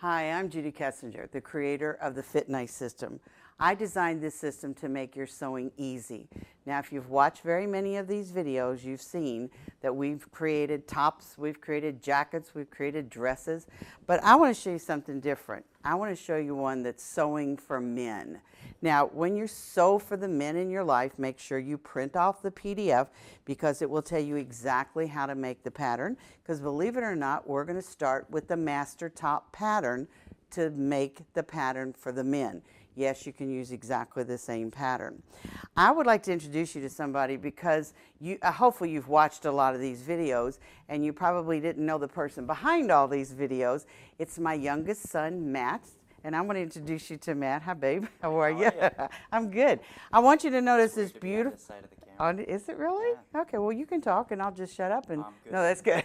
Hi, I'm Judy Kessinger, the creator of the Fit Nice system. I designed this system to make your sewing easy. Now, if you've watched very many of these videos, you've seen that we've created tops, we've created jackets, we've created dresses, but I want to show you something different. I want to show you one that's sewing for men. Now, when you sew for the men in your life, make sure you print off the PDF because it will tell you exactly how to make the pattern. Because believe it or not, we're going to start with the master top pattern to make the pattern for the men. Yes, you can use exactly the same pattern. I would like to introduce you to somebody because hopefully you've watched a lot of these videos and you probably didn't know the person behind all these videos. It's my youngest son, Matt. And I'm going to introduce you to Matt. Hi, babe. How are you? I'm good. I want you to notice this beautiful. Side of the camera. Is it really? Yeah. Okay, well, you can talk and I'll just shut up. And good. no, that's good.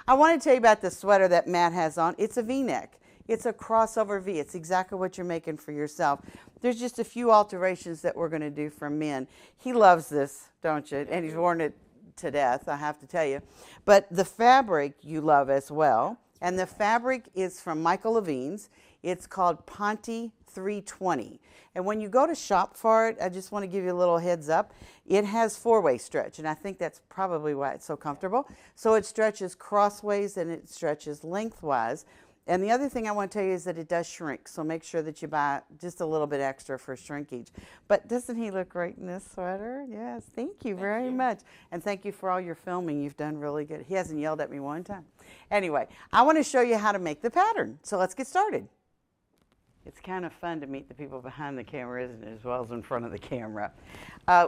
I want to tell you about the sweater that Matt has on. It's a V-neck. It's a crossover V. It's exactly what you're making for yourself. There's just a few alterations that we're going to do for men. He loves this, don't you? And he's worn it to death, I have to tell you. But the fabric you love as well. And the fabric is from Michael Levine's. It's called Ponte 320. And when you go to shop for it, I just want to give you a little heads up. It has four-way stretch, and I think that's probably why it's so comfortable. So it stretches crossways and it stretches lengthwise. And the other thing I want to tell you is that it does shrink, so make sure that you buy just a little bit extra for shrinkage. But doesn't he look great in this sweater? Yes, thank you very much. And thank you for all your filming. You've done really good. He hasn't yelled at me one time. Anyway, I want to show you how to make the pattern, so let's get started. It's kind of fun to meet the people behind the camera, isn't it, as well as in front of the camera.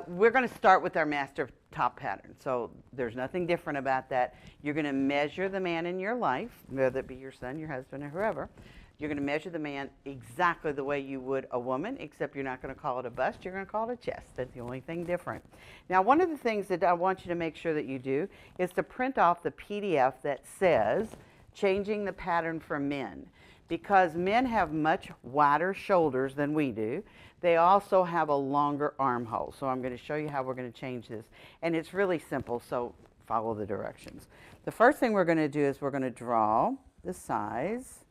We're going to start with our master top pattern. So there's nothing different about that. You're going to measure the man in your life, whether it be your son, your husband, or whoever. You're going to measure the man exactly the way you would a woman, except you're not going to call it a bust. You're going to call it a chest. That's the only thing different. Now, one of the things that I want you to make sure that you do is to print off the PDF that says Changing the Pattern for Men. Because men have much wider shoulders than we do, they also have a longer armhole. So I'm going to show you how we're going to change this. And it's really simple, so follow the directions. The first thing we're going to do is we're going to draw the size.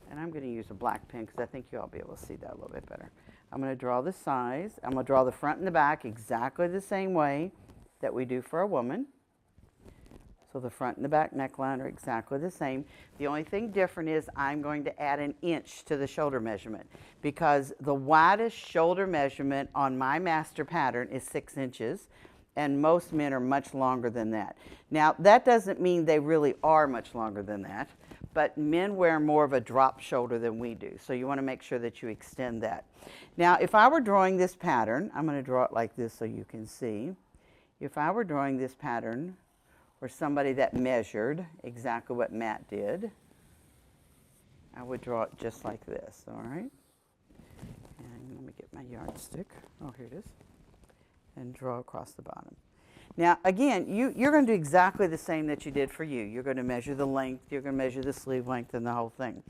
And I'm going to use a black pen because I think you'll be able to see that a little bit better. I'm going to draw the size. I'm going to draw the front and the back exactly the same way that we do for a woman. So the front and the back neckline are exactly the same. The only thing different is I'm going to add an inch to the shoulder measurement because the widest shoulder measurement on my master pattern is 6 inches and most men are much longer than that. Now that doesn't mean they really are much longer than that, but men wear more of a drop shoulder than we do. So you want to make sure that you extend that. Now if I were drawing this pattern, I'm going to draw it like this so you can see. If I were drawing this pattern for somebody that measured exactly what Matt did, I would draw it just like this, all right? And let me get my yardstick. Oh, here it is. And draw across the bottom. Now, again, you're going to do exactly the same that you did for you. You're going to measure the length, you're going to measure the sleeve length and the whole thing.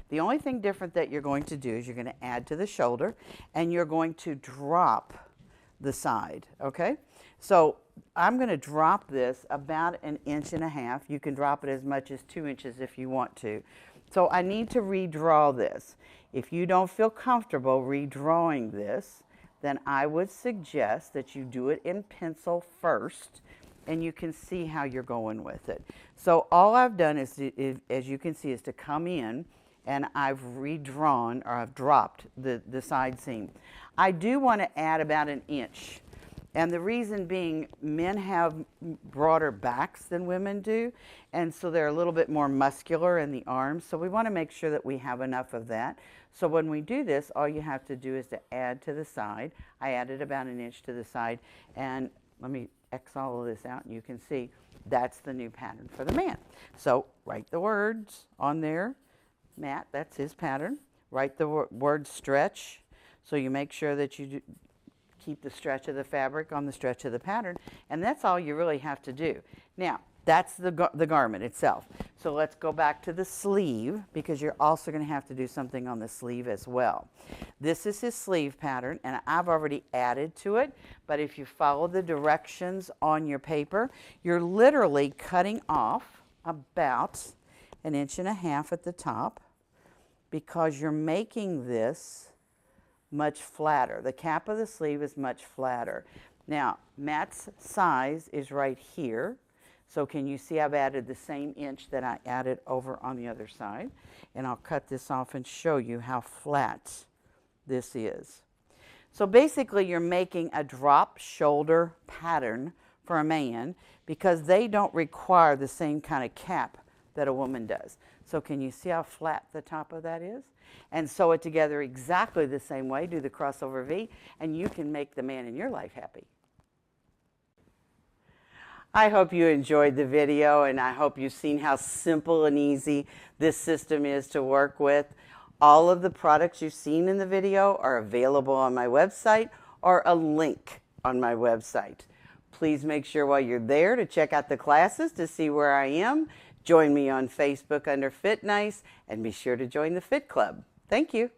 The only thing different that you're going to do is you're going to add to the shoulder and you're going to drop the side, okay? So I'm going to drop this about 1.5 inches. You can drop it as much as 2 inches if you want to. So I need to redraw this. If you don't feel comfortable redrawing this, then I would suggest that you do it in pencil first and you can see how you're going with it. So all I've done is as you can see, is to come in and I've redrawn or I've dropped the side seam. I do want to add about 1 inch. And the reason being, men have broader backs than women do, and so they're a little bit more muscular in the arms. So we want to make sure that we have enough of that. So when we do this, all you have to do is to add to the side. I added about 1 inch to the side, and let me X all of this out, and you can see that's the new pattern for the man. So write the words on there. Matt, that's his pattern. Write the word stretch, so you make sure that you keep the stretch of the fabric on the stretch of the pattern, and that's all you really have to do. Now, that's the garment itself. So let's go back to the sleeve because you're also going to have to do something on the sleeve as well. This is his sleeve pattern, and I've already added to it, but if you follow the directions on your paper, you're literally cutting off about 1.5 inches at the top because you're making this much flatter. The cap of the sleeve is much flatter. Now, Matt's size is right here. So can you see I've added the same inch that I added over on the other side? And I'll cut this off and show you how flat this is. So basically you're making a drop shoulder pattern for a man because they don't require the same kind of cap that a woman does. So can you see how flat the top of that is? And sew it together exactly the same way, do the crossover V, and you can make the man in your life happy. I hope you enjoyed the video, and I hope you've seen how simple and easy this system is to work with. All of the products you've seen in the video are available on my website or a link on my website. Please make sure while you're there to check out the classes to see where I am. Join me on Facebook under Fit Nice, and be sure to join the Fit Club. Thank you.